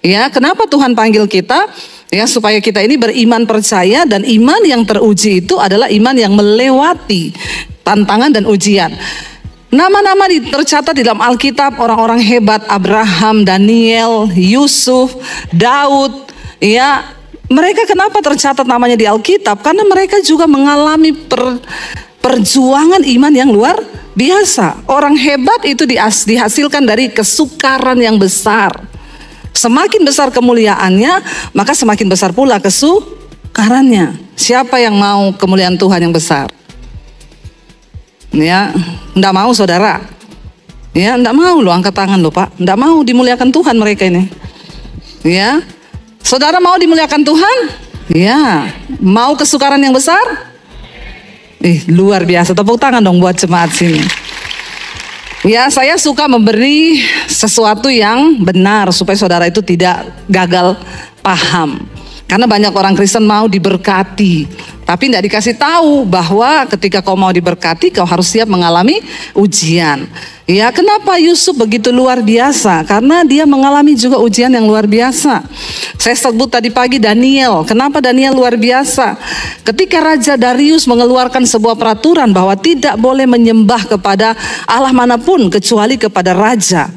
Ya, kenapa Tuhan panggil kita? Ya, supaya kita ini beriman percaya, dan iman yang teruji itu adalah iman yang melewati tantangan dan ujian. Nama-nama tercatat di dalam Alkitab, orang-orang hebat, Abraham, Daniel, Yusuf, Daud, ya, mereka kenapa tercatat namanya di Alkitab? Karena mereka juga mengalami perjuangan iman yang luar biasa. Orang hebat itu dihasilkan dari kesukaran yang besar. Semakin besar kemuliaannya, maka semakin besar pula kesukarannya. Siapa yang mau kemuliaan Tuhan yang besar? Ya, enggak mau saudara. Ya, enggak mau loh, angkat tangan loh Pak. Enggak mau dimuliakan Tuhan mereka ini. Ya, saudara mau dimuliakan Tuhan? Ya, mau kesukaran yang besar? Luar biasa, tepuk tangan dong buat jemaat sini. Ya, saya suka memberi sesuatu yang benar supaya saudara itu tidak gagal paham. Karena banyak orang Kristen mau diberkati, tapi tidak dikasih tahu bahwa ketika kau mau diberkati, kau harus siap mengalami ujian. Ya, kenapa Yusuf begitu luar biasa? Karena dia mengalami juga ujian yang luar biasa. Saya sebut tadi pagi Daniel. Kenapa Daniel luar biasa? Ketika Raja Darius mengeluarkan sebuah peraturan bahwa tidak boleh menyembah kepada Allah manapun kecuali kepada raja.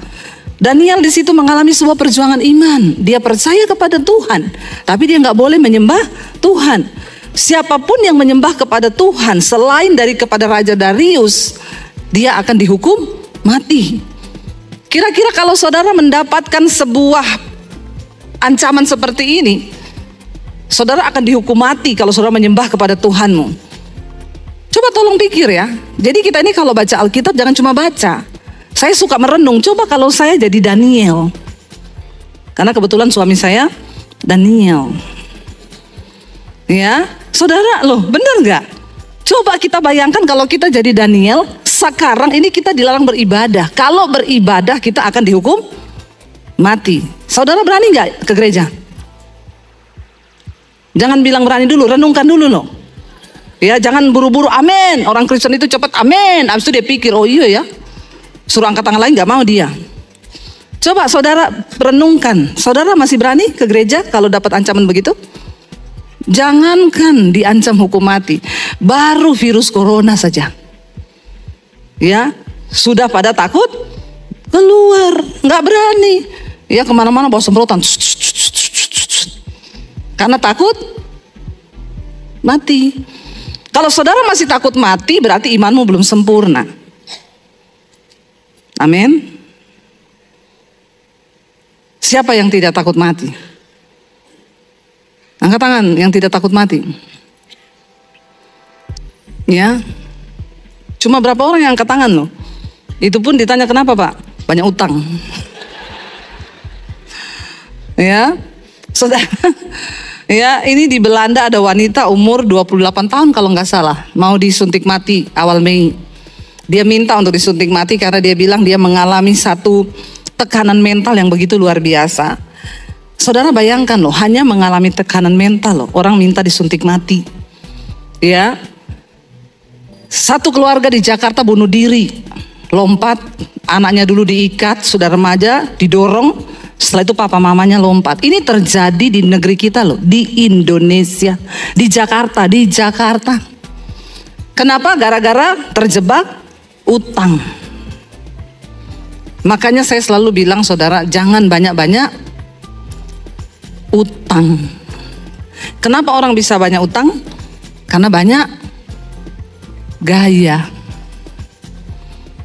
Daniel di situ mengalami sebuah perjuangan iman. Dia percaya kepada Tuhan, tapi dia nggak boleh menyembah Tuhan. Siapapun yang menyembah kepada Tuhan selain dari kepada Raja Darius, dia akan dihukum mati. Kira-kira kalau saudara mendapatkan sebuah ancaman seperti ini, saudara akan dihukum mati kalau saudara menyembah kepada Tuhanmu. Coba tolong pikir ya. Jadi kita ini kalau baca Alkitab jangan cuma baca. Saya suka merenung, coba kalau saya jadi Daniel. Karena kebetulan suami saya Daniel. Ya, saudara loh, bener gak? Coba kita bayangkan kalau kita jadi Daniel, sekarang ini kita dilarang beribadah. Kalau beribadah kita akan dihukum mati. Saudara berani gak ke gereja? Jangan bilang berani dulu, renungkan dulu loh. Ya, jangan buru-buru amin. Orang Kristen itu cepat amin. Habis itu dia pikir, oh iya ya. Suruh angkat tangan lain gak mau dia. Coba saudara renungkan, saudara masih berani ke gereja kalau dapat ancaman begitu? Jangankan diancam hukum mati, baru virus corona saja, ya sudah pada takut keluar, nggak berani, ya kemana-mana bawa semprotan, karena takut mati. Kalau saudara masih takut mati, berarti imanmu belum sempurna. Amin. Siapa yang tidak takut mati? Angkat tangan yang tidak takut mati. Ya. Cuma berapa orang yang angkat tangan loh? Itu pun ditanya kenapa Pak? Banyak utang. Ya. Saudara. Ya, ini di Belanda ada wanita umur 28 tahun kalau nggak salah, mau disuntik mati awal Mei. Dia minta untuk disuntik mati karena dia bilang dia mengalami satu tekanan mental yang begitu luar biasa. Saudara bayangkan loh, hanya mengalami tekanan mental loh, orang minta disuntik mati. Ya, satu keluarga di Jakarta bunuh diri, lompat, anaknya dulu diikat, sudah remaja, didorong, setelah itu papa mamanya lompat. Ini terjadi di negeri kita loh, di Indonesia, di Jakarta. Kenapa? Gara-gara terjebak utang. Makanya saya selalu bilang saudara, jangan banyak-banyak utang. Kenapa orang bisa banyak utang? Karena banyak gaya.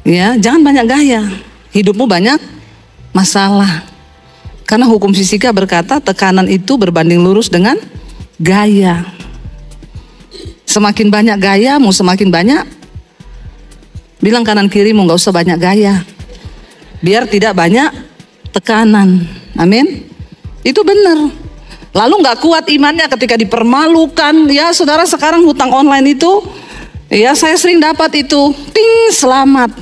Ya, jangan banyak gaya. Hidupmu banyak masalah. Karena hukum fisika berkata tekanan itu berbanding lurus dengan gaya. Semakin banyak gayamu, semakin banyak. Bilang kanan kirimu gak usah banyak gaya, biar tidak banyak tekanan. Amin. Itu benar. Lalu gak kuat imannya ketika dipermalukan. Ya saudara, sekarang hutang online itu, ya saya sering dapat itu, ting, selamat,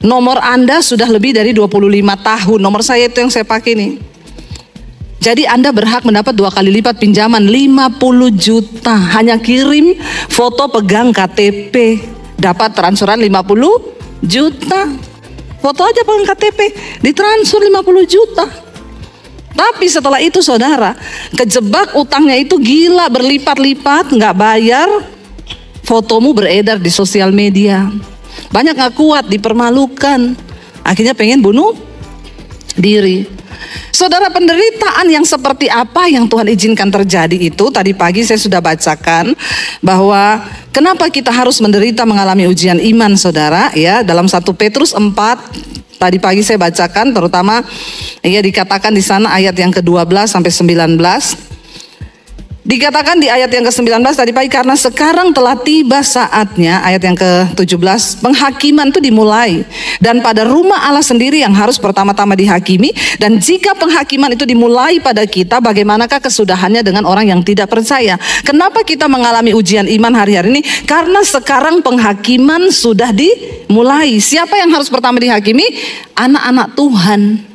nomor Anda sudah lebih dari 25 tahun. Nomor saya itu yang saya pakai nih. Jadi Anda berhak mendapat 2 kali lipat pinjaman 50 juta. Hanya kirim foto pegang KTP, dapat transferan 50 juta. Foto aja pegang KTP, ditransfer 50 juta. Tapi setelah itu saudara, kejebak utangnya itu gila, berlipat-lipat, nggak bayar, fotomu beredar di sosial media. Banyak nggak kuat, dipermalukan, akhirnya pengen bunuh diri. Saudara, penderitaan yang seperti apa yang Tuhan izinkan terjadi itu, tadi pagi saya sudah bacakan bahwa kenapa kita harus menderita mengalami ujian iman, saudara, ya, dalam 1 Petrus 4 tadi pagi saya bacakan, terutama ya dikatakan di sana ayat yang ke-12 sampai 19. Dikatakan di ayat yang ke-19 tadi pagi, karena sekarang telah tiba saatnya, ayat yang ke-17, penghakiman itu dimulai. Dan pada rumah Allah sendiri yang harus pertama-tama dihakimi. Dan jika penghakiman itu dimulai pada kita, bagaimanakah kesudahannya dengan orang yang tidak percaya? Kenapa kita mengalami ujian iman hari-hari ini? Karena sekarang penghakiman sudah dimulai. Siapa yang harus pertama dihakimi? Anak-anak Tuhan.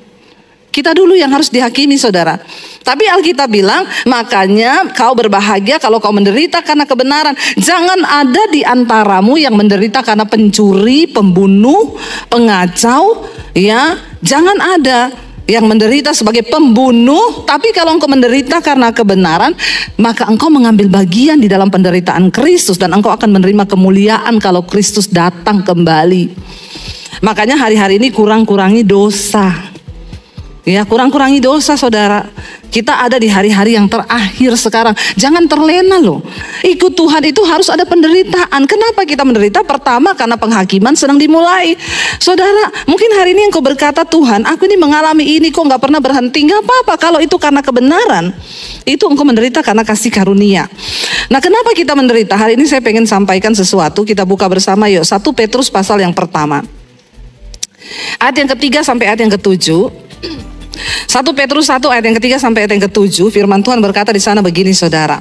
Kita dulu yang harus dihakimi, saudara. Tapi Alkitab bilang, makanya kau berbahagia kalau kau menderita karena kebenaran. Jangan ada di antaramu yang menderita karena pencuri, pembunuh, pengacau, ya. Jangan ada yang menderita sebagai pembunuh. Tapi kalau engkau menderita karena kebenaran, maka engkau mengambil bagian di dalam penderitaan Kristus, dan engkau akan menerima kemuliaan kalau Kristus datang kembali. Makanya hari-hari ini kurang-kurangi dosa. Ya, kurang-kurangi dosa, saudara. Kita ada di hari-hari yang terakhir sekarang. Jangan terlena loh. Ikut Tuhan itu harus ada penderitaan. Kenapa kita menderita? Pertama, karena penghakiman sedang dimulai. Saudara, mungkin hari ini engkau berkata, Tuhan, aku ini mengalami ini kok gak pernah berhenti. Gak apa-apa, kalau itu karena kebenaran, itu engkau menderita karena kasih karunia. Nah, kenapa kita menderita? Hari ini saya pengen sampaikan sesuatu. Kita buka bersama yuk, 1 Petrus pasal yang pertama, ayat yang ke-3 sampai ayat yang ke-7. 1 Petrus 1 ayat yang ke-3 sampai ayat yang ke-7, firman Tuhan berkata di sana begini, saudara.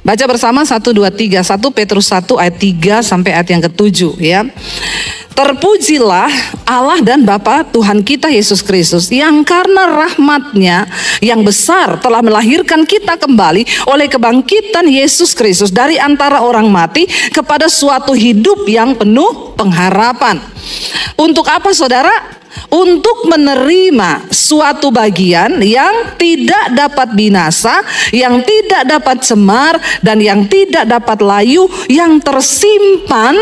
Baca bersama 1, 2, 3. 1 Petrus 1 ayat 3 sampai ayat yang ke-7, ya. Terpujilah Allah dan Bapa Tuhan kita Yesus Kristus, yang karena rahmat-Nya yang besar telah melahirkan kita kembali oleh kebangkitan Yesus Kristus dari antara orang mati kepada suatu hidup yang penuh pengharapan. Untuk apa, saudara? Untuk menerima suatu bagian yang tidak dapat binasa, yang tidak dapat cemar, dan yang tidak dapat layu, yang tersimpan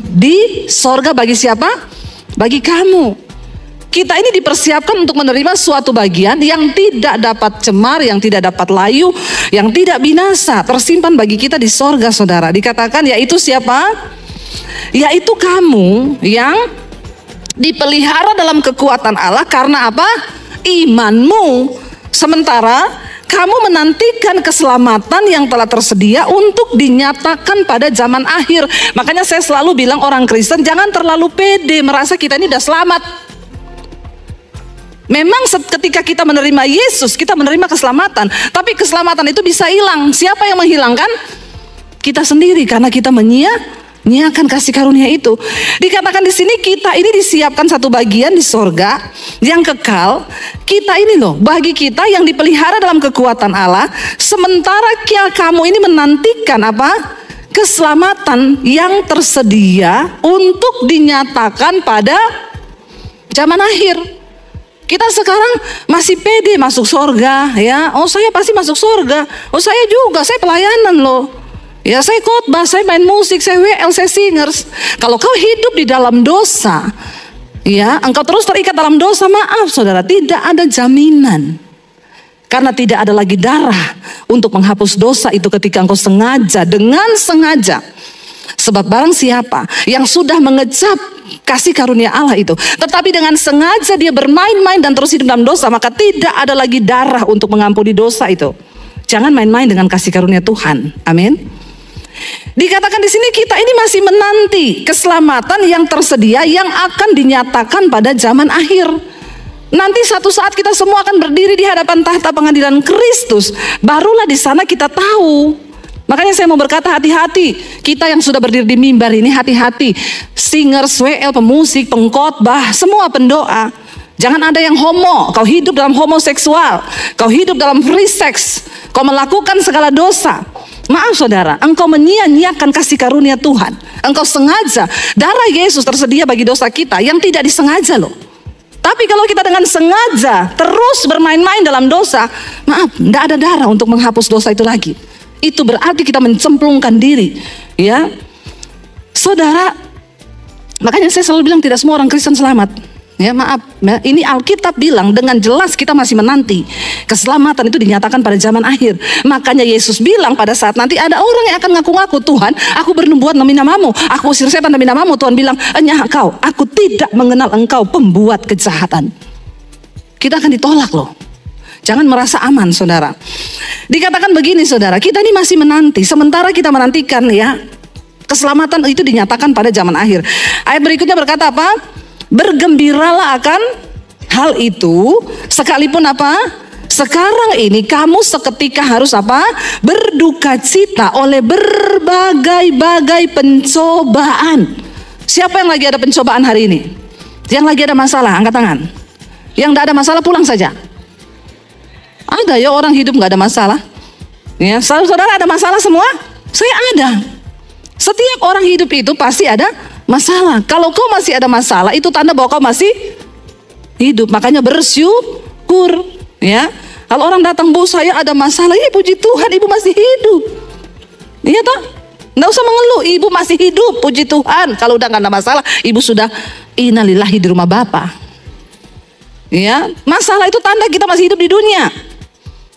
di sorga. Bagi siapa? Bagi kamu. Kita ini dipersiapkan untuk menerima suatu bagian yang tidak dapat cemar, yang tidak dapat layu, yang tidak binasa, tersimpan bagi kita di sorga, saudara. Dikatakan yaitu siapa? Yaitu kamu yang dipelihara dalam kekuatan Allah karena apa? Imanmu. Sementara kamu menantikan keselamatan yang telah tersedia untuk dinyatakan pada zaman akhir. Makanya saya selalu bilang orang Kristen jangan terlalu pede merasa kita ini udah selamat. Memang ketika kita menerima Yesus, kita menerima keselamatan. Tapi keselamatan itu bisa hilang. Siapa yang menghilangkan? Kita sendiri, karena kita menyiapkan kasih karunia itu. Dikatakan di sini kita ini disiapkan satu bagian di sorga yang kekal. Kita ini loh, bagi kita yang dipelihara dalam kekuatan Allah. Sementara kamu ini menantikan apa? Keselamatan yang tersedia untuk dinyatakan pada zaman akhir. Kita sekarang masih pede masuk sorga, ya. Oh, saya pasti masuk sorga. Oh, saya juga, saya pelayanan loh. Ya, saya khotbah, saya main musik, saya WL, saya singers. Kalau kau hidup di dalam dosa, ya, engkau terus terikat dalam dosa, maaf saudara, tidak ada jaminan. Karena tidak ada lagi darah untuk menghapus dosa itu ketika engkau sengaja, dengan sengaja. Sebab barang siapa yang sudah mengecap kasih karunia Allah itu, tetapi dengan sengaja dia bermain-main dan terus hidup dalam dosa, maka tidak ada lagi darah untuk mengampuni dosa itu. Jangan main-main dengan kasih karunia Tuhan. Amin. Dikatakan di sini kita ini masih menanti keselamatan yang tersedia yang akan dinyatakan pada zaman akhir. Nanti satu saat kita semua akan berdiri di hadapan tahta pengadilan Kristus. Barulah di sana kita tahu. Makanya saya mau berkata hati-hati. Kita yang sudah berdiri di mimbar ini hati-hati. Singers, WL, pemusik, pengkhotbah, semua pendoa. Jangan ada yang homo. Kau hidup dalam homoseksual. Kau hidup dalam free sex. Kau melakukan segala dosa. Maaf saudara, engkau menyia-nyiakan kasih karunia Tuhan. Engkau sengaja. Darah Yesus tersedia bagi dosa kita yang tidak disengaja loh. Tapi kalau kita dengan sengaja terus bermain-main dalam dosa, maaf, tidak ada darah untuk menghapus dosa itu lagi. Itu berarti kita mencemplungkan diri, ya. Saudara, makanya saya selalu bilang tidak semua orang Kristen selamat. Ya maaf, ini Alkitab bilang dengan jelas kita masih menanti keselamatan itu dinyatakan pada zaman akhir. Makanya Yesus bilang pada saat nanti ada orang yang akan ngaku-ngaku, Tuhan, aku bernubuat demi namamu, aku usir setan demi namamu. Tuhan bilang, enyah kau, aku tidak mengenal engkau pembuat kejahatan. Kita akan ditolak loh. Jangan merasa aman, saudara. Dikatakan begini, saudara, kita ini masih menanti. Sementara kita menantikan, ya, keselamatan itu dinyatakan pada zaman akhir. Ayat berikutnya berkata apa? Bergembiralah akan hal itu, sekalipun apa? Sekarang ini kamu seketika harus apa? Berduka cita oleh berbagai-bagai pencobaan. Siapa yang lagi ada pencobaan hari ini? Yang lagi ada masalah, angkat tangan. Yang tidak ada masalah pulang saja. Ada ya orang hidup nggak ada masalah. Ya, saudara ada masalah semua? Saya ada. Setiap orang hidup itu pasti ada masalah. Kalau kau masih ada masalah, itu tanda bahwa kau masih hidup. Makanya bersyukur, ya. Kalau orang datang, Bu, saya ada masalah, ya puji Tuhan, ibu masih hidup. Iya toh? Nggak usah mengeluh, ibu masih hidup, puji Tuhan. Kalau udah nggak ada masalah, ibu sudah innalillahi di rumah Bapa. Ya, masalah itu tanda kita masih hidup di dunia.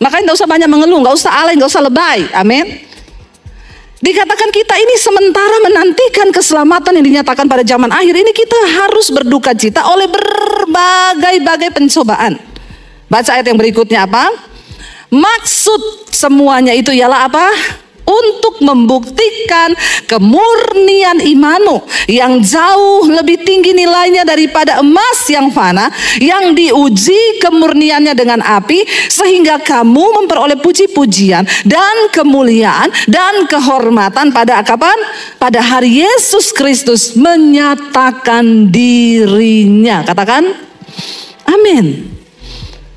Makanya nggak usah banyak mengeluh, nggak usah alay, nggak usah lebay. Amin. Dikatakan kita ini sementara menantikan keselamatan yang dinyatakan pada zaman akhir ini, kita harus berduka cita oleh berbagai-bagai pencobaan. Baca ayat yang berikutnya apa? Maksud semuanya itu ialah apa? Untuk membuktikan kemurnian imanmu yang jauh lebih tinggi nilainya daripada emas yang fana, yang diuji kemurniannya dengan api, sehingga kamu memperoleh puji-pujian dan kemuliaan dan kehormatan pada kapan? Pada hari Yesus Kristus menyatakan dirinya. Katakan amin.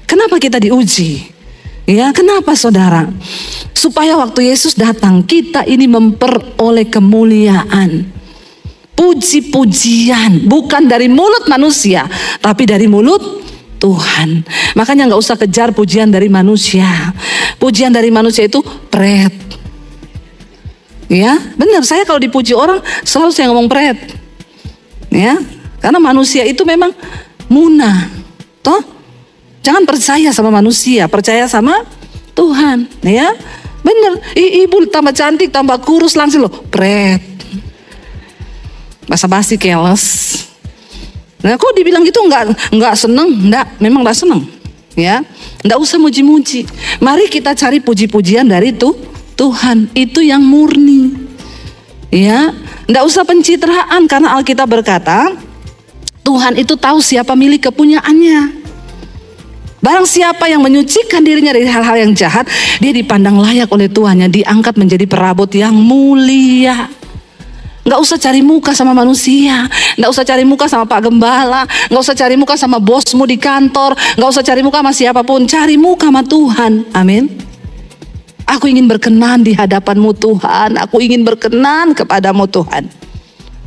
Kenapa kita diuji? Ya, kenapa saudara? Supaya waktu Yesus datang, kita ini memperoleh kemuliaan, puji-pujian, bukan dari mulut manusia, tapi dari mulut Tuhan. Makanya nggak usah kejar pujian dari manusia. Pujian dari manusia itu pret. Ya, benar. Saya kalau dipuji orang selalu saya ngomong pret. Ya, karena manusia itu memang munah. Toh? Jangan percaya sama manusia, percaya sama Tuhan, ya. Bener, ibu tambah cantik, tambah kurus langsung loh, pret. Basa-basi keles. Nah, kok dibilang gitu nggak seneng? Memang nggak seneng, ya. Nggak usah muji-muji. Mari kita cari puji-pujian dari Tuhan, itu yang murni, ya. Nggak usah pencitraan, karena Alkitab berkata Tuhan itu tahu siapa milik kepunyaannya. Barang siapa yang menyucikan dirinya dari hal-hal yang jahat, dia dipandang layak oleh Tuhannya, diangkat menjadi perabot yang mulia. Nggak usah cari muka sama manusia, nggak usah cari muka sama Pak Gembala, nggak usah cari muka sama bosmu di kantor, nggak usah cari muka sama siapapun, cari muka sama Tuhan. Amin. Aku ingin berkenan di hadapan-Mu Tuhan, aku ingin berkenan kepadamu Tuhan.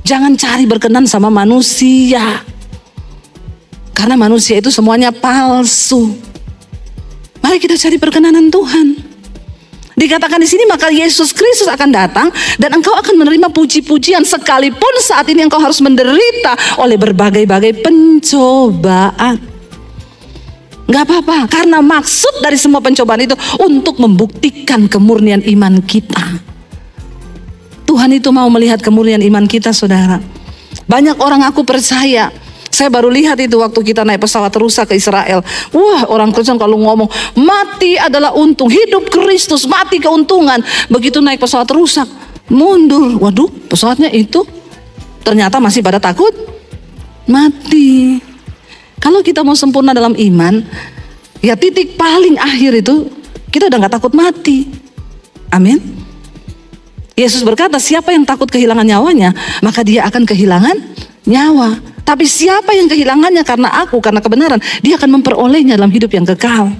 Jangan cari berkenan sama manusia. Karena manusia itu semuanya palsu. Mari kita cari perkenanan Tuhan. Dikatakan di sini, maka Yesus Kristus akan datang dan engkau akan menerima puji-pujian sekalipun saat ini engkau harus menderita oleh berbagai-bagai pencobaan. Gak apa-apa, karena maksud dari semua pencobaan itu untuk membuktikan kemurnian iman kita. Tuhan itu mau melihat kemurnian iman kita, saudara. Banyak orang aku percaya. Saya baru lihat itu waktu kita naik pesawat rusak ke Israel. Wah, orang Kristen kalau ngomong mati adalah untung, hidup Kristus, mati keuntungan. Begitu naik pesawat rusak, mundur. Waduh, pesawatnya itu ternyata masih pada takut mati. Kalau kita mau sempurna dalam iman, ya titik paling akhir itu kita udah gak takut mati. Amin. Yesus berkata, siapa yang takut kehilangan nyawanya, maka dia akan kehilangan nyawa. Tapi siapa yang kehilangannya karena aku, karena kebenaran, dia akan memperolehnya dalam hidup yang kekal.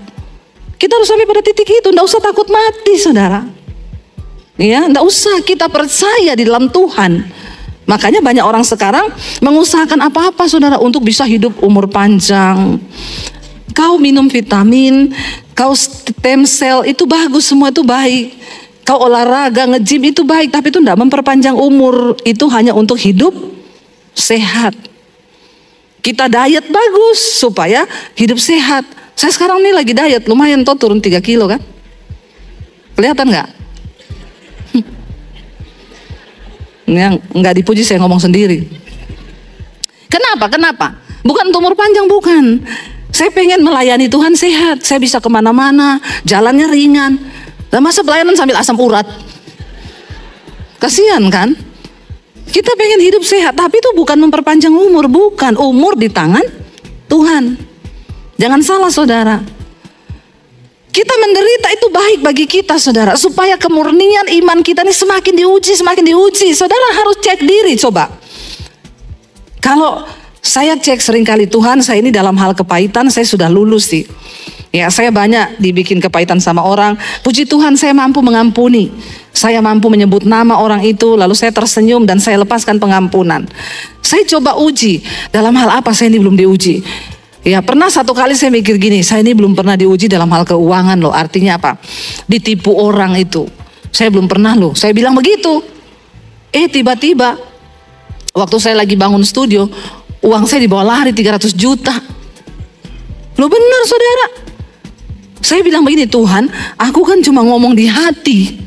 Kita harus sampai pada titik itu, nggak usah takut mati, saudara. Ya, nggak usah, kita percaya di dalam Tuhan. Makanya banyak orang sekarang mengusahakan apa-apa saudara untuk bisa hidup umur panjang. Kau minum vitamin, kau stem cell itu bagus, semua itu baik. Kau olahraga, nge-gym itu baik, tapi itu tidak memperpanjang umur. Itu hanya untuk hidup sehat. Kita diet bagus supaya hidup sehat. Saya sekarang nih lagi diet, lumayan toh, turun 3 kilo kan? Kelihatan nggak? Yang nggak dipuji saya ngomong sendiri. Kenapa? Bukan untuk umur panjang, bukan. Saya pengen melayani Tuhan sehat. Saya bisa kemana-mana, jalannya ringan. Dan masa pelayanan sambil asam urat? Kasihan kan? Kita pengen hidup sehat, tapi itu bukan memperpanjang umur, bukan. Umur di tangan Tuhan. Jangan salah saudara. Kita menderita itu baik bagi kita saudara, supaya kemurnian iman kita ini semakin diuji. Saudara harus cek diri coba. Kalau saya cek seringkali, Tuhan saya ini dalam hal kepahitan saya sudah lulus sih. Ya, saya banyak dibikin kepahitan sama orang. Puji Tuhan saya mampu mengampuni. Saya mampu menyebut nama orang itu, lalu saya tersenyum dan saya lepaskan pengampunan. Saya coba uji, dalam hal apa saya ini belum diuji. Ya, pernah satu kali saya mikir gini, saya ini belum pernah diuji dalam hal keuangan loh. Artinya apa? Ditipu orang itu. Saya belum pernah loh. Saya bilang begitu. Tiba-tiba waktu saya lagi bangun studio, uang saya dibawa lari 300 juta. Loh benar saudara. Saya bilang begini, Tuhan, aku kan cuma ngomong di hati.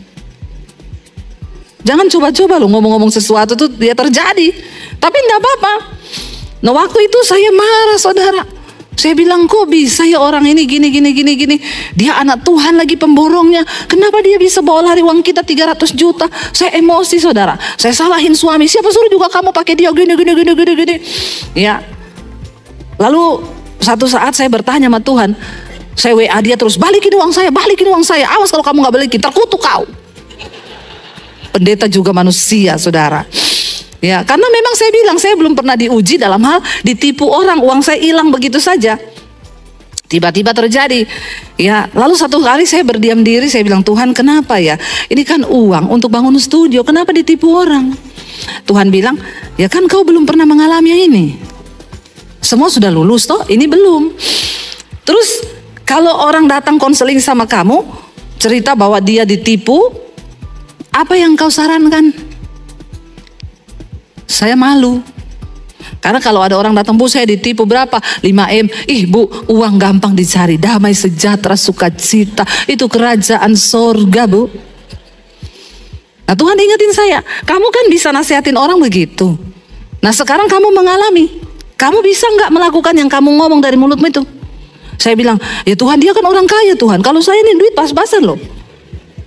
Jangan coba-coba loh ngomong-ngomong sesuatu tuh dia terjadi. Tapi enggak apa-apa. Nah waktu itu saya marah saudara. Saya bilang kok bisa ya orang ini gini. Dia anak Tuhan lagi pemborongnya. Kenapa dia bisa bawa lari uang kita 300 juta? Saya emosi saudara. Saya salahin suami. Siapa suruh juga kamu pakai dia gini. Ya. Lalu satu saat saya bertanya sama Tuhan. Saya WA dia terus, balikin uang saya. Awas kalau kamu gak balikin, terkutuk kau. Pendeta juga manusia saudara. Ya, karena memang saya bilang saya belum pernah diuji dalam hal ditipu orang, uang saya hilang begitu saja. Tiba-tiba terjadi. Ya, lalu satu kali saya berdiam diri, saya bilang, Tuhan kenapa ya? Ini kan uang untuk bangun studio, kenapa ditipu orang? Tuhan bilang, ya kan kau belum pernah mengalami ini. Semua sudah lulus toh, ini belum. Terus kalau orang datang konseling sama kamu, cerita bahwa dia ditipu, apa yang kau sarankan? Saya malu. Karena kalau ada orang datang, Bu saya ditipu berapa? 5M. Bu, uang gampang dicari. Damai, sejahtera, sukacita. Itu kerajaan sorga, Bu. Nah Tuhan ingetin saya, kamu kan bisa nasihatin orang begitu. Nah sekarang kamu mengalami. Kamu bisa nggak melakukan yang kamu ngomong dari mulutmu itu? Saya bilang, ya Tuhan dia kan orang kaya Tuhan. Kalau saya ini duit pas-pasan loh.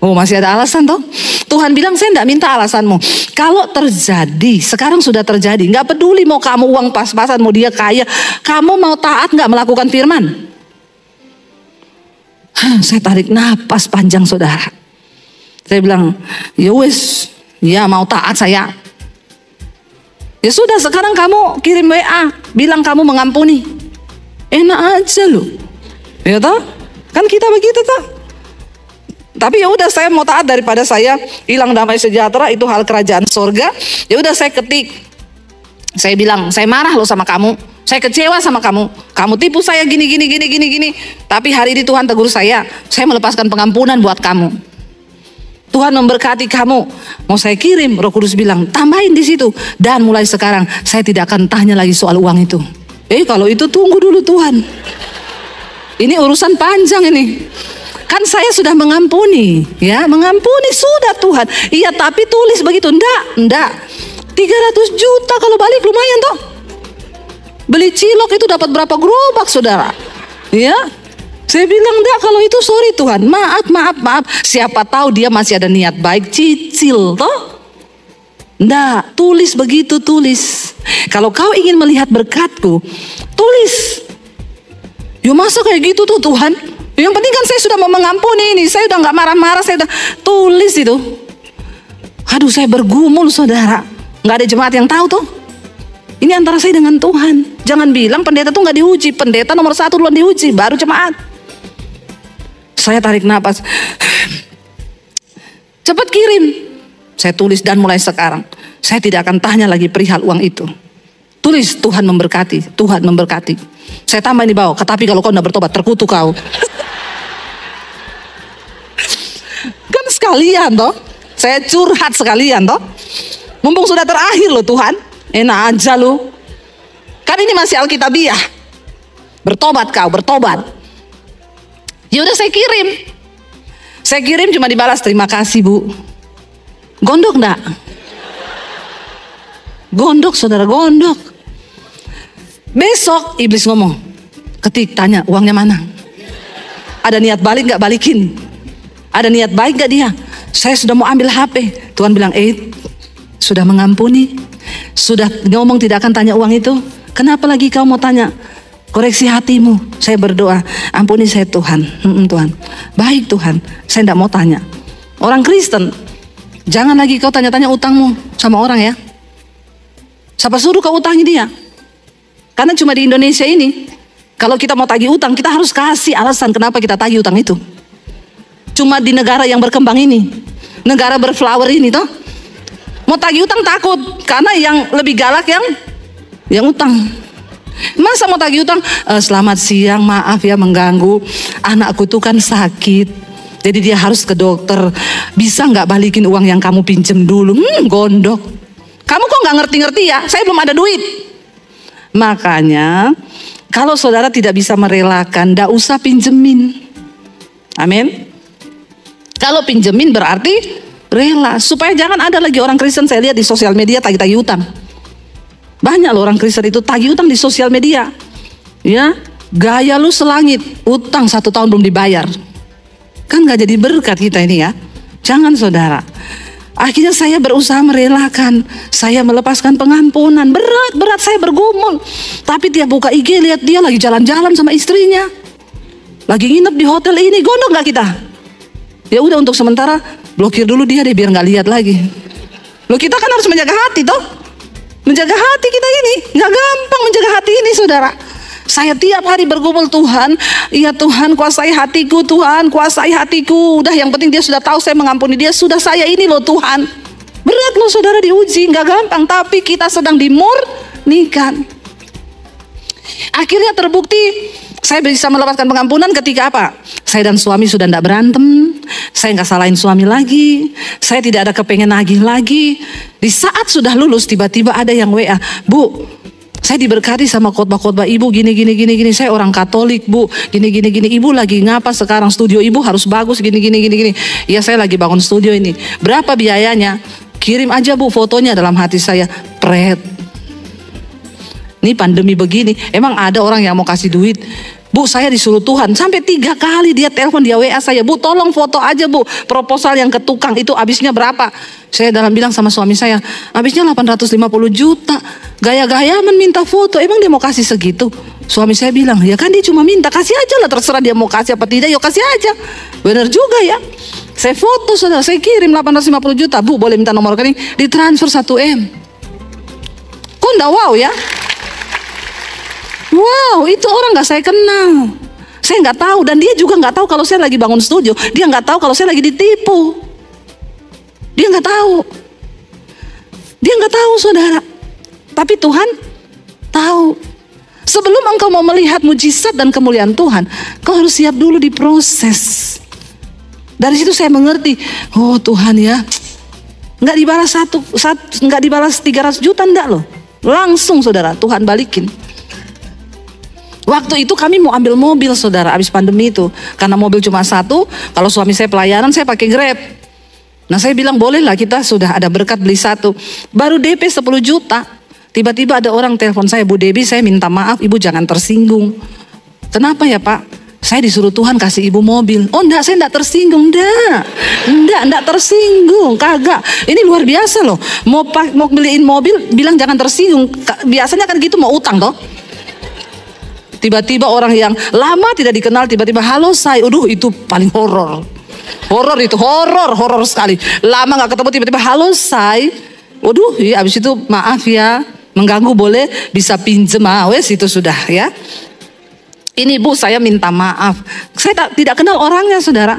Oh masih ada alasan toh? Tuhan bilang saya enggak minta alasanmu. Kalau terjadi, sekarang sudah terjadi. Enggak peduli mau kamu uang pas-pasan, mau dia kaya. Kamu mau taat enggak melakukan firman? Saya tarik napas panjang saudara. Saya bilang, ya wes, ya mau taat saya. Ya sudah sekarang kamu kirim WA, bilang kamu mengampuni. Enak aja loh. Ya toh? Kan kita begitu toh? Tapi ya udah saya mau taat daripada saya hilang damai sejahtera, itu hal kerajaan sorga. Ya udah saya ketik. Saya bilang, saya marah loh sama kamu. Saya kecewa sama kamu. Kamu tipu saya gini. Tapi hari ini Tuhan tegur saya melepaskan pengampunan buat kamu. Tuhan memberkati kamu. Mau saya kirim, Roh Kudus bilang, tambahin di situ. Dan mulai sekarang saya tidak akan tanya lagi soal uang itu. Kalau itu tunggu dulu Tuhan. Ini urusan panjang ini. Kan saya sudah mengampuni, ya, mengampuni sudah Tuhan. Iya, tapi tulis begitu. Enggak. 300 juta kalau balik lumayan toh. Beli cilok itu dapat berapa gerobak saudara? Ya. Saya bilang enggak, kalau itu sorry Tuhan. Maaf. Siapa tahu dia masih ada niat baik, cicil toh. Enggak, tulis begitu, tulis. Kalau kau ingin melihat berkatku, tulis. Ya masa kayak gitu tuh Tuhan? Yang penting kan saya sudah mau mengampuni ini. Saya udah gak marah-marah, saya udah tulis itu. Aduh saya bergumul saudara. Gak ada jemaat yang tahu tuh. Ini antara saya dengan Tuhan. Jangan bilang pendeta tuh gak diuji. Pendeta nomor 1 duluan diuji, baru jemaat. Saya tarik napas. Cepat kirim. Saya tulis dan mulai sekarang Saya tidak akan tanya lagi perihal uang itu. Tulis Tuhan memberkati, Tuhan memberkati. Saya tambah di bawah, tapi kalau kau tidak bertobat terkutuk kau. Kan sekalian toh, saya curhat sekalian toh. Mumpung sudah terakhir loh Tuhan, enak aja lo. Kan ini masih Alkitabiah. Bertobat kau, bertobat. Ya udah saya kirim. Saya kirim cuma dibalas terima kasih Bu. Gondok enggak? Gondok saudara, gondok. Besok iblis ngomong, ketik tanya uangnya mana? Ada niat balik nggak, balikin? Ada niat baik nggak dia? Saya sudah mau ambil HP. Tuhan bilang, sudah mengampuni, sudah ngomong tidak akan tanya uang itu. Kenapa lagi kau mau tanya? Koreksi hatimu. Saya berdoa, ampuni saya Tuhan. Tuhan, baik Tuhan, saya tidak mau tanya. Orang Kristen, jangan lagi kau tanya-tanya utangmu sama orang ya. Siapa suruh kau utangi dia? Karena cuma di Indonesia ini, kalau kita mau tagih utang, kita harus kasih alasan kenapa kita tagih utang itu. Cuma di negara yang berkembang ini, negara berflower ini toh, mau tagih utang takut, karena yang lebih galak yang utang. Masa mau tagih utang, selamat siang, maaf ya mengganggu, anakku tuh kan sakit, jadi dia harus ke dokter, bisa nggak balikin uang yang kamu pinjem dulu? Gondok, kamu kok nggak ngerti-ngerti ya, saya belum ada duit. Makanya kalau saudara tidak bisa merelakan, nggak usah pinjemin. Amin. Kalau pinjemin berarti rela, supaya jangan ada lagi orang Kristen saya lihat di sosial media tagih-tagih utang. Banyak loh orang Kristen itu tagih utang di sosial media. Ya, gaya lu selangit, utang 1 tahun belum dibayar. Kan gak jadi berkat kita ini ya. Jangan saudara. Akhirnya saya berusaha merelakan, saya melepaskan pengampunan. Berat saya bergumul. Tapi tiap buka IG lihat dia lagi jalan-jalan sama istrinya, lagi nginep di hotel ini. Gondok gak kita? Ya udah, untuk sementara blokir dulu dia deh biar gak lihat lagi. Loh, kita kan harus menjaga hati toh. Menjaga hati kita ini gak gampang, menjaga hati ini saudara. Saya tiap hari bergumul, Tuhan, ya Tuhan kuasai hatiku, Tuhan kuasai hatiku. Udah, yang penting dia sudah tahu saya mengampuni dia, sudah saya ini loh Tuhan. Berat loh saudara diuji, gak gampang, tapi kita sedang dimurnikan. Akhirnya terbukti saya bisa melepaskan pengampunan ketika apa? Saya dan suami sudah tidak berantem, saya nggak salahin suami lagi, saya tidak ada kepengen nagih lagi. Di saat sudah lulus tiba-tiba ada yang WA, Bu, saya diberkati sama khotbah-khotbah ibu gini. Saya orang Katolik Bu, gini. Ibu lagi ngapa sekarang? Studio ibu harus bagus gini. Ya saya lagi bangun studio ini. Berapa biayanya? Kirim aja Bu fotonya. Dalam hati saya, pret. Ini pandemi begini, emang ada orang yang mau kasih duit? Bu, saya disuruh Tuhan. Sampai 3 kali dia telepon, dia WA saya, Bu tolong foto aja Bu, proposal yang ke tukang itu habisnya berapa? Saya bilang sama suami saya, habisnya 850 juta. Gaya-gaya minta foto, emang dia mau kasih segitu? Suami saya bilang, ya kan dia cuma minta, kasih aja lah, terserah dia mau kasih apa tidak, yuk kasih aja. Bener juga ya. Saya foto saudara, saya kirim 850 juta. Bu boleh minta nomor rekening, ditransfer 1M. Kok enggak wow ya? Wow, itu orang gak saya kenal. Saya gak tahu, dan dia juga gak tahu kalau saya lagi bangun studio. Dia gak tahu kalau saya lagi ditipu. Dia gak tahu. Dia gak tahu saudara. Tapi Tuhan tahu. Sebelum engkau mau melihat mujizat dan kemuliaan Tuhan, kau harus siap dulu diproses. Dari situ saya mengerti, oh Tuhan ya, gak dibalas gak dibalas 300 juta enggak loh. Langsung saudara, Tuhan balikin. Waktu itu kami mau ambil mobil saudara, habis pandemi itu. Karena mobil cuma 1, kalau suami saya pelayanan saya pakai Grab. Nah saya bilang bolehlah, kita sudah ada berkat beli 1. Baru DP 10 juta. Tiba-tiba ada orang telepon saya, Bu Debbie saya minta maaf, ibu jangan tersinggung. Kenapa ya Pak? Saya disuruh Tuhan kasih ibu mobil. Oh enggak, saya enggak tersinggung, enggak tersinggung, kagak. Ini luar biasa loh, mau beliin mobil bilang jangan tersinggung. Biasanya kan gitu, mau utang toh. Tiba-tiba orang yang lama tidak dikenal tiba-tiba halo say, itu paling horor. Horor sekali. Lama nggak ketemu tiba-tiba halo say. Ya abis itu maaf ya, mengganggu boleh bisa pinjem, wes itu sudah ya. Ini Bu saya minta maaf. Saya tidak kenal orangnya saudara.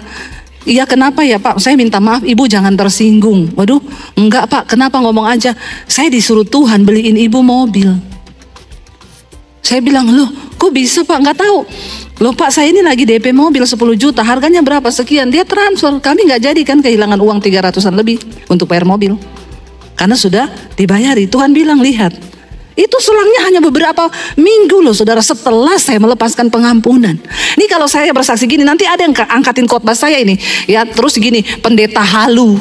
Iya kenapa ya Pak? Saya minta maaf, ibu jangan tersinggung. Waduh, enggak Pak, kenapa ngomong aja? Saya disuruh Tuhan beliin ibu mobil. Saya bilang, loh kok bisa Pak? Enggak tahu. Loh Pak, saya ini lagi DP mobil 10 juta, harganya berapa sekian? Dia transfer, kami nggak jadi kan kehilangan uang 300-an lebih untuk bayar mobil. Karena sudah dibayari, Tuhan bilang lihat. Itu selangnya hanya beberapa minggu loh saudara setelah saya melepaskan pengampunan. Ini kalau saya bersaksi gini nanti ada yang angkatin khotbah saya ini. Ya terus gini, pendeta halu.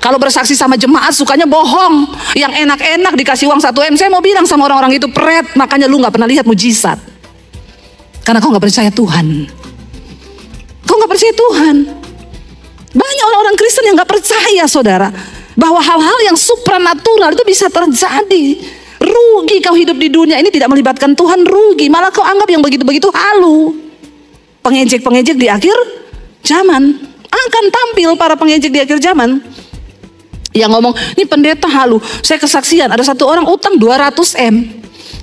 Kalau bersaksi sama jemaat sukanya bohong. Yang enak-enak dikasih uang 1 M. Saya mau bilang sama orang-orang itu pret. Makanya lu gak pernah lihat mujizat. Karena kau gak percaya Tuhan. Kau gak percaya Tuhan. Banyak orang-orang Kristen yang gak percaya saudara. Bahwa hal-hal yang supranatural itu bisa terjadi. Rugi kau hidup di dunia ini tidak melibatkan Tuhan, rugi. Malah kau anggap yang begitu-begitu halu. Pengejek-pengejek di akhir zaman. Akan tampil para pengejek di akhir zaman. Yang ngomong, ini pendeta halu. Saya kesaksian, ada satu orang utang 200 M.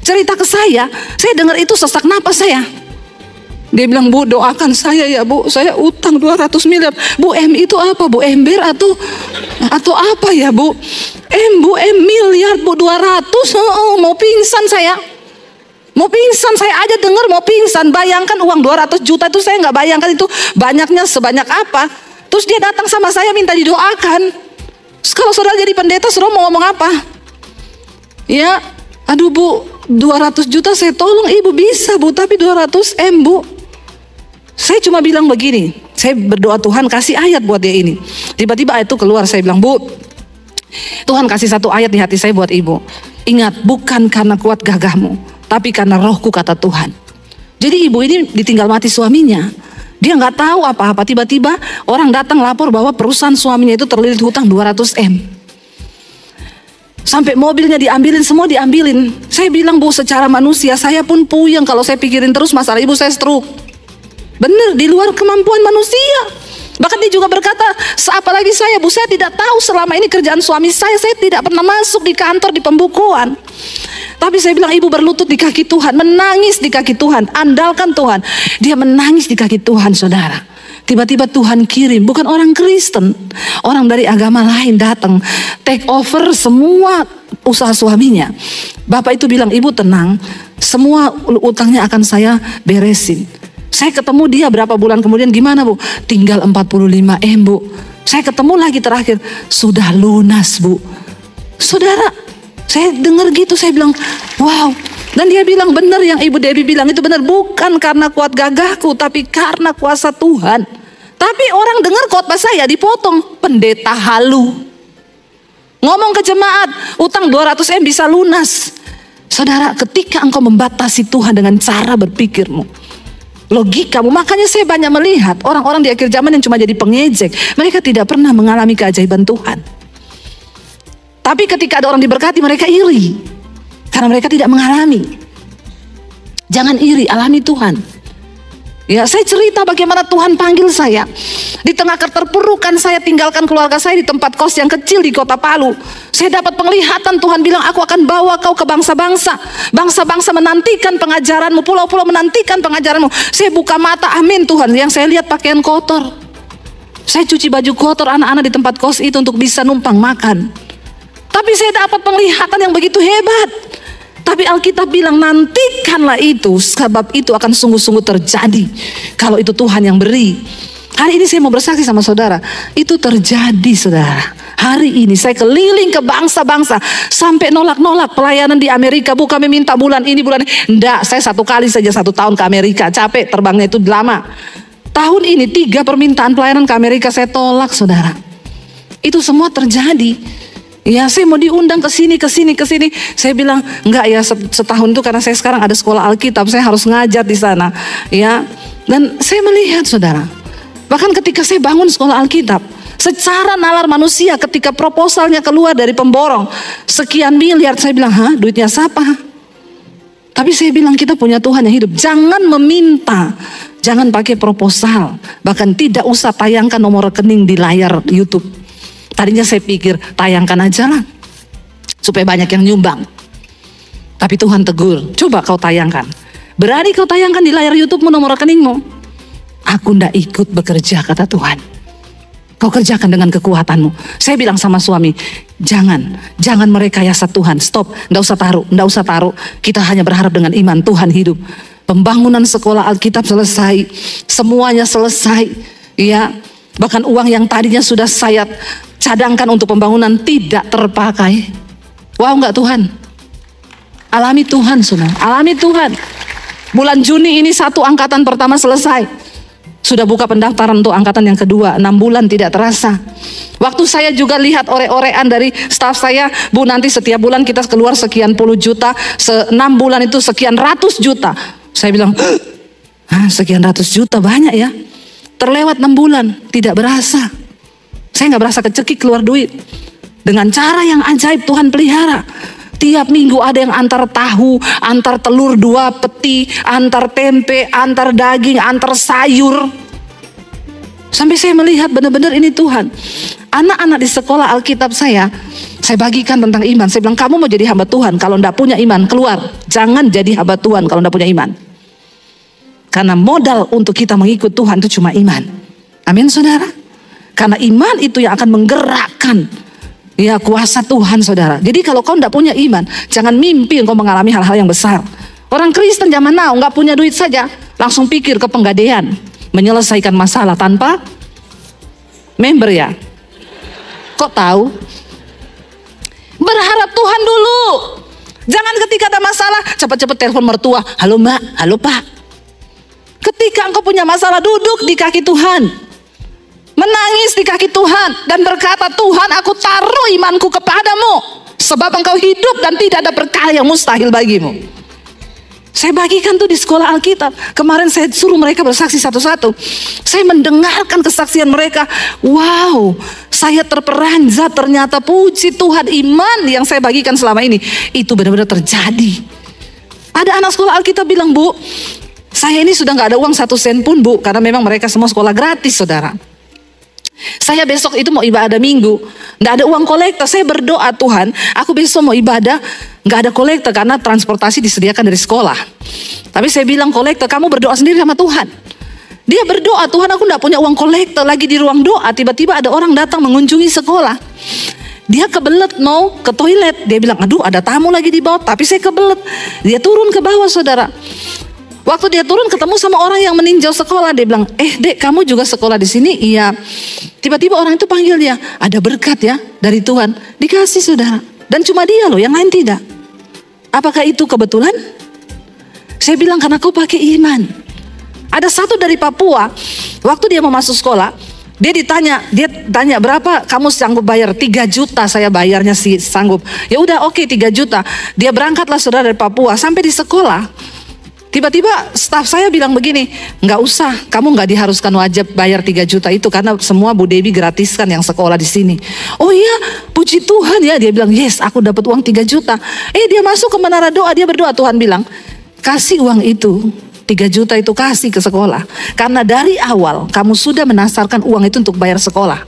Cerita ke saya dengar itu sesak napas saya. Dia bilang, Bu doakan saya ya Bu, saya utang 200 miliar. Bu M itu apa Bu? Ember atau apa ya Bu? Bu M miliar Bu 200. Mau pingsan saya. Mau pingsan saya aja dengar mau pingsan. Bayangkan uang 200 juta itu saya nggak bayangkan itu banyaknya sebanyak apa. Terus dia datang sama saya minta didoakan. Kalau saudara jadi pendeta saudara mau ngomong apa? Ya, aduh Bu 200 juta saya tolong ibu bisa Bu, tapi 200 M Bu. Saya cuma bilang begini, saya berdoa Tuhan kasih ayat buat dia ini. Tiba-tiba ayat itu keluar, saya bilang, Bu, Tuhan kasih satu ayat di hati saya buat ibu. Ingat, bukan karena kuat gagahmu, tapi karena rohku kata Tuhan. Jadi ibu ini ditinggal mati suaminya. Dia nggak tahu apa-apa, tiba-tiba orang datang lapor bahwa perusahaan suaminya itu terlilit hutang 200 M. Sampai mobilnya diambilin, semua diambilin. Saya bilang, Bu, secara manusia saya pun puyeng kalau saya pikirin terus masalah ibu saya stroke. Benar, di luar kemampuan manusia. Bahkan dia juga berkata, apalagi saya Bu, saya tidak tahu selama ini kerjaan suami saya tidak pernah masuk di kantor di pembukuan. Tapi saya bilang ibu berlutut di kaki Tuhan, menangis di kaki Tuhan, andalkan Tuhan. Dia menangis di kaki Tuhan saudara. Tiba-tiba Tuhan kirim, bukan orang Kristen, orang dari agama lain datang, take over semua usaha suaminya. Bapak itu bilang, ibu tenang, semua utangnya akan saya beresin. Saya ketemu dia berapa bulan kemudian, gimana Bu? Tinggal 45 M Bu. Saya ketemu lagi terakhir, sudah lunas Bu. Saudara, saya dengar gitu, saya bilang, wow. Dan dia bilang benar yang Ibu Debbie bilang itu benar, bukan karena kuat gagahku, tapi karena kuasa Tuhan. Tapi orang dengar khotbah saya dipotong, pendeta halu. Ngomong ke jemaat, utang 200 M bisa lunas. Saudara, ketika engkau membatasi Tuhan dengan cara berpikirmu, logikamu, makanya saya banyak melihat orang-orang di akhir zaman yang cuma jadi pengejek. Mereka tidak pernah mengalami keajaiban Tuhan. Tapi ketika ada orang diberkati, mereka iri. Karena mereka tidak mengalami. Jangan iri, alami Tuhan. Ya, saya cerita bagaimana Tuhan panggil saya. Di tengah keterpurukan saya tinggalkan keluarga saya di tempat kos yang kecil di kota Palu. Saya dapat penglihatan, Tuhan bilang, aku akan bawa kau ke bangsa-bangsa. Bangsa-bangsa menantikan pengajaranmu, pulau-pulau menantikan pengajaranmu. Saya buka mata, amin Tuhan. Yang saya lihat pakaian kotor. Saya cuci baju kotor anak-anak di tempat kos itu untuk bisa numpang makan. Tapi saya dapat penglihatan yang begitu hebat. Tapi Alkitab bilang nantikanlah itu, sebab itu akan sungguh-sungguh terjadi. Kalau itu Tuhan yang beri. Hari ini saya mau bersaksi sama saudara, itu terjadi saudara. Hari ini saya keliling ke bangsa-bangsa, sampai nolak-nolak pelayanan di Amerika. Bu, kami minta bulan ini. Enggak, saya 1 kali saja 1 tahun ke Amerika, capek terbangnya itu lama. Tahun ini 3 permintaan pelayanan ke Amerika saya tolak saudara. Itu semua terjadi. Ya, saya mau diundang ke sini. Saya bilang, enggak ya, setahun itu karena saya sekarang ada sekolah Alkitab, saya harus ngajar di sana. Ya, dan saya melihat saudara, bahkan ketika saya bangun sekolah Alkitab, secara nalar manusia ketika proposalnya keluar dari pemborong, sekian miliar, saya bilang, hah, duitnya siapa? Tapi saya bilang kita punya Tuhan yang hidup. Jangan meminta, jangan pakai proposal, bahkan tidak usah tayangkan nomor rekening di layar YouTube. Tadinya saya pikir tayangkan aja lah supaya banyak yang nyumbang. Tapi Tuhan tegur, coba kau tayangkan. Berani kau tayangkan di layar YouTube-mu nomor rekeningmu. Aku ndak ikut bekerja, kata Tuhan. Kau kerjakan dengan kekuatanmu. Saya bilang sama suami, jangan merekayasa Tuhan. Stop, ndak usah taruh. Kita hanya berharap dengan iman Tuhan hidup. Pembangunan sekolah Alkitab selesai, semuanya selesai. Ya, bahkan uang yang tadinya sudah saya cadangkan untuk pembangunan tidak terpakai. Wow, enggak Tuhan? Alami Tuhan, saudara. Alami Tuhan. Bulan Juni ini 1 angkatan pertama selesai. Sudah buka pendaftaran untuk angkatan yang kedua. 6 bulan tidak terasa. Waktu saya juga lihat ore-orean dari staf saya, Bu, nanti setiap bulan kita keluar sekian puluh juta, 6 bulan itu sekian ratus juta. Saya bilang, sekian ratus juta banyak ya. Terlewat 6 bulan, tidak berasa. Saya nggak berasa kecekik keluar duit. Dengan cara yang ajaib Tuhan pelihara. Tiap minggu ada yang antar tahu, antar telur 2 peti, antar tempe, antar daging, antar sayur. Sampai saya melihat benar-benar ini Tuhan. Anak-anak di sekolah Alkitab saya bagikan tentang iman. Saya bilang, kamu mau jadi hamba Tuhan, kalau tidak punya iman, keluar. Jangan jadi hamba Tuhan kalau tidak punya iman. Karena modal untuk kita mengikut Tuhan itu cuma iman. Amin, saudara. Karena iman itu yang akan menggerakkan ya kuasa Tuhan, saudara. Jadi kalau kau tidak punya iman, jangan mimpi engkau mengalami hal-hal yang besar. Orang Kristen zaman now nggak punya duit saja, langsung pikir ke penggadaian, menyelesaikan masalah tanpa member ya. Kok tahu? Berharap Tuhan dulu. Jangan ketika ada masalah cepat-cepat telepon mertua, halo mbak, halo pak. Ketika engkau punya masalah, duduk di kaki Tuhan, menangis di kaki Tuhan dan berkata, Tuhan, aku taruh imanku kepadamu, sebab engkau hidup dan tidak ada perkara yang mustahil bagimu. Saya bagikan tuh di sekolah Alkitab. Kemarin saya suruh mereka bersaksi satu-satu. Saya mendengarkan kesaksian mereka. Wow, saya terperanjat, ternyata puji Tuhan, iman yang saya bagikan selama ini itu benar-benar terjadi. Ada anak sekolah Alkitab bilang, Bu, saya ini sudah gak ada uang 1 sen pun, Bu, karena memang mereka semua sekolah gratis, saudara. Saya besok itu mau ibadah minggu, gak ada uang kolektor. Saya berdoa, Tuhan, aku besok mau ibadah, gak ada kolektor karena transportasi disediakan dari sekolah. Tapi saya bilang, kolektor, kamu berdoa sendiri sama Tuhan. Dia berdoa, Tuhan, aku gak punya uang kolektor. Lagi di ruang doa, tiba-tiba ada orang datang mengunjungi sekolah. Dia kebelet mau ke toilet. Dia bilang, aduh, ada tamu lagi di bawah, tapi saya kebelet. Dia turun ke bawah, saudara. Waktu dia turun ketemu sama orang yang meninjau sekolah, dia bilang, dek, kamu juga sekolah di sini? Iya. Tiba-tiba orang itu panggil dia, ada berkat ya dari Tuhan. Dikasih, saudara. Dan cuma dia loh, yang lain tidak. Apakah itu kebetulan? Saya bilang, karena kau pakai iman. Ada satu dari Papua, waktu dia mau masuk sekolah, dia tanya berapa kamu sanggup bayar? 3 juta saya bayarnya sih sanggup. Ya udah, oke, 3 juta. Dia berangkatlah, saudara, dari Papua sampai di sekolah. Tiba-tiba staf saya bilang begini, nggak usah, kamu nggak diharuskan wajib bayar 3 juta itu karena semua Bu Dewi gratiskan yang sekolah di sini. Oh iya, puji Tuhan ya. Dia bilang, yes, aku dapat uang 3 juta. Dia masuk ke menara doa, dia berdoa, Tuhan bilang, kasih uang itu, 3 juta itu kasih ke sekolah. Karena dari awal kamu sudah menasarkan uang itu untuk bayar sekolah.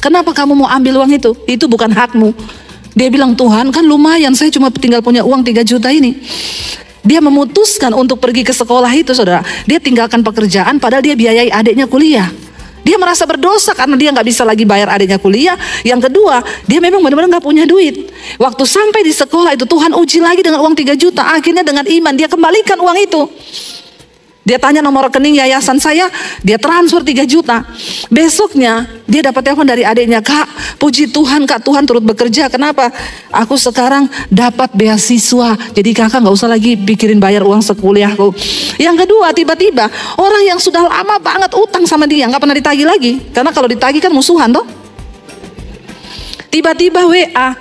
Kenapa kamu mau ambil uang itu? Itu bukan hakmu. Dia bilang, Tuhan, kan lumayan, saya cuma tinggal punya uang 3 juta ini. Dia memutuskan untuk pergi ke sekolah itu, saudara. Dia tinggalkan pekerjaan padahal dia biayai adiknya kuliah. Dia merasa berdosa karena dia nggak bisa lagi bayar adiknya kuliah. Yang kedua, dia memang benar-benar nggak punya duit. Waktu sampai di sekolah itu, Tuhan uji lagi dengan uang 3 juta. Akhirnya dengan iman dia kembalikan uang itu. Dia tanya nomor rekening yayasan saya, dia transfer 3 juta. Besoknya dia dapat telepon dari adiknya, Kak, puji Tuhan, Kak, Tuhan turut bekerja. Kenapa? Aku sekarang dapat beasiswa, jadi kakak gak usah lagi pikirin bayar uang sekuliahku. Yang kedua, tiba-tiba orang yang sudah lama banget utang sama dia, gak pernah ditagih lagi. Karena kalau ditagih kan musuhan toh. Tiba-tiba WA,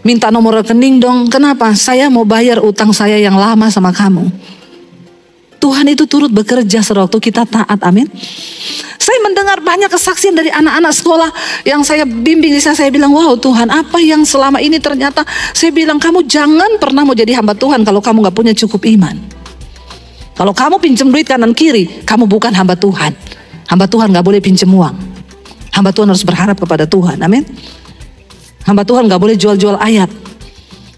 minta nomor rekening dong. Kenapa? Saya mau bayar utang saya yang lama sama kamu. Tuhan itu turut bekerja sewaktu kita taat, amin. Saya mendengar banyak kesaksian dari anak-anak sekolah yang saya bimbing di sana. Saya bilang, wow Tuhan, apa yang selama ini ternyata. Saya bilang, kamu jangan pernah mau jadi hamba Tuhan kalau kamu gak punya cukup iman. Kalau kamu pinjam duit kanan kiri, kamu bukan hamba Tuhan. Hamba Tuhan gak boleh pinjam uang. Hamba Tuhan harus berharap kepada Tuhan, amin. Hamba Tuhan gak boleh jual-jual ayat.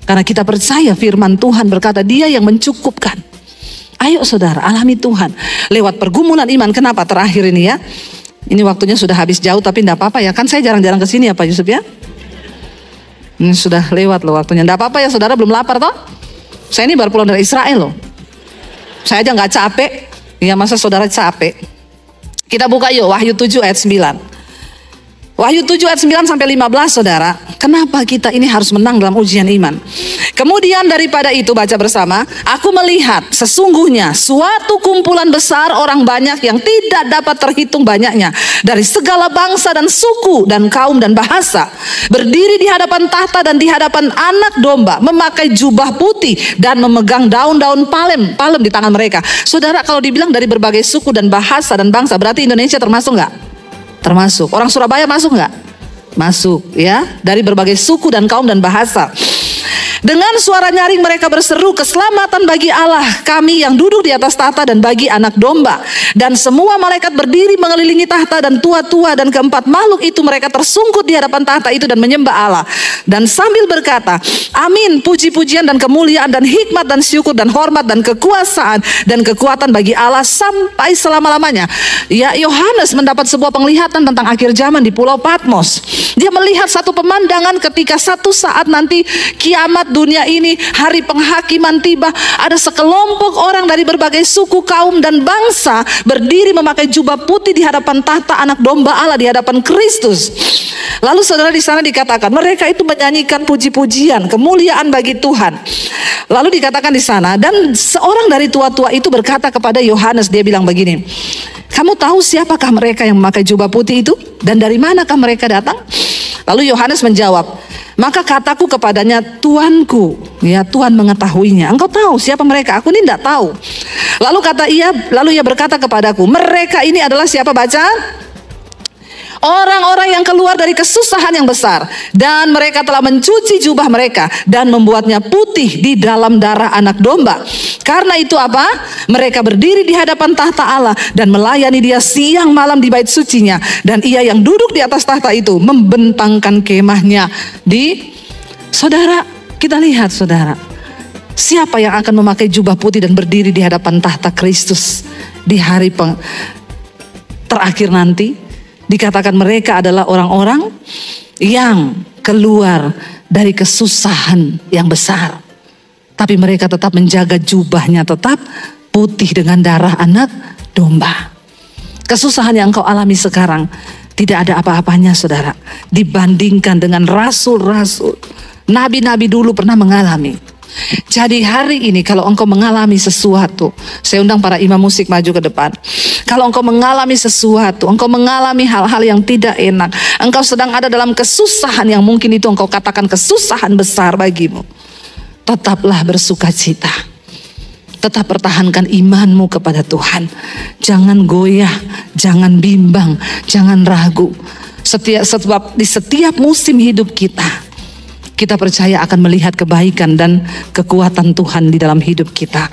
Karena kita percaya firman Tuhan berkata, Dia yang mencukupkan. Ayo saudara, alami Tuhan lewat pergumulan iman. Kenapa terakhir ini ya? Ini waktunya sudah habis jauh, tapi enggak apa-apa ya. Kan saya jarang-jarang kesini ya Pak Yusuf ya. Ini sudah lewat loh waktunya. Enggak apa-apa ya saudara, belum lapar toh? Saya ini baru pulang dari Israel loh. Saya aja nggak capek. Ya masa saudara capek? Kita buka yuk Wahyu 7 ayat 9. Wahyu 7 ayat 9 sampai 15 saudara. Kenapa kita ini harus menang dalam ujian iman? Kemudian daripada itu, baca bersama. Aku melihat sesungguhnya suatu kumpulan besar orang banyak yang tidak dapat terhitung banyaknya. Dari segala bangsa dan suku dan kaum dan bahasa. Berdiri di hadapan tahta dan di hadapan anak domba. Memakai jubah putih dan memegang daun-daun palem di tangan mereka. Saudara, kalau dibilang dari berbagai suku dan bahasa dan bangsa, berarti Indonesia termasuk nggak? Termasuk. Orang Surabaya masuk nggak? Masuk ya. Dari berbagai suku dan kaum dan bahasa. Dengan suara nyaring mereka berseru, keselamatan bagi Allah kami yang duduk di atas tahta dan bagi anak domba. Dan semua malaikat berdiri mengelilingi tahta dan tua-tua dan keempat makhluk itu mereka tersungkur di hadapan tahta itu dan menyembah Allah. Dan sambil berkata, amin, puji-pujian dan kemuliaan dan hikmat dan syukur dan hormat dan kekuasaan dan kekuatan bagi Allah sampai selama-lamanya. Ya, Yohanes mendapat sebuah penglihatan tentang akhir zaman di Pulau Patmos. Dia melihat satu pemandangan ketika satu saat nanti kiamat dunia ini, hari penghakiman tiba, ada sekelompok orang dari berbagai suku, kaum dan bangsa berdiri memakai jubah putih di hadapan tahta anak domba Allah, di hadapan Kristus. Lalu saudara, di sana dikatakan mereka itu menyanyikan puji-pujian, kemuliaan bagi Tuhan. Lalu dikatakan di sana, dan seorang dari tua-tua itu berkata kepada Yohanes, dia bilang begini, kamu tahu siapakah mereka yang memakai jubah putih itu? Dan dari manakah mereka datang? Lalu Yohanes menjawab, maka kataku kepadanya, Tuanku, ya Tuhan mengetahuinya. Engkau tahu siapa mereka? Aku ini tidak tahu. Lalu ia berkata kepadaku, mereka ini adalah siapa? Baca. Orang-orang yang keluar dari kesusahan yang besar. Dan mereka telah mencuci jubah mereka dan membuatnya putih di dalam darah anak domba. Karena itu apa? Mereka berdiri di hadapan tahta Allah dan melayani dia siang malam di bait sucinya. Dan ia yang duduk di atas tahta itu membentangkan kemahnya di... Saudara, kita lihat saudara, siapa yang akan memakai jubah putih dan berdiri di hadapan tahta Kristus di hari terakhir nanti? Dikatakan mereka adalah orang-orang yang keluar dari kesusahan yang besar. Tapi mereka tetap menjaga jubahnya tetap putih dengan darah anak domba. Kesusahan yang engkau alami sekarang tidak ada apa-apanya saudara, dibandingkan dengan rasul-rasul. Nabi-nabi dulu pernah mengalami. Jadi hari ini kalau engkau mengalami sesuatu, saya undang para imam musik maju ke depan. Kalau engkau mengalami sesuatu, engkau mengalami hal-hal yang tidak enak, engkau sedang ada dalam kesusahan yang mungkin itu engkau katakan kesusahan besar bagimu, tetaplah bersuka cita. Tetap pertahankan imanmu kepada Tuhan. Jangan goyah, jangan bimbang, jangan ragu. Sebab di setiap musim hidup kita percaya akan melihat kebaikan dan kekuatan Tuhan di dalam hidup kita.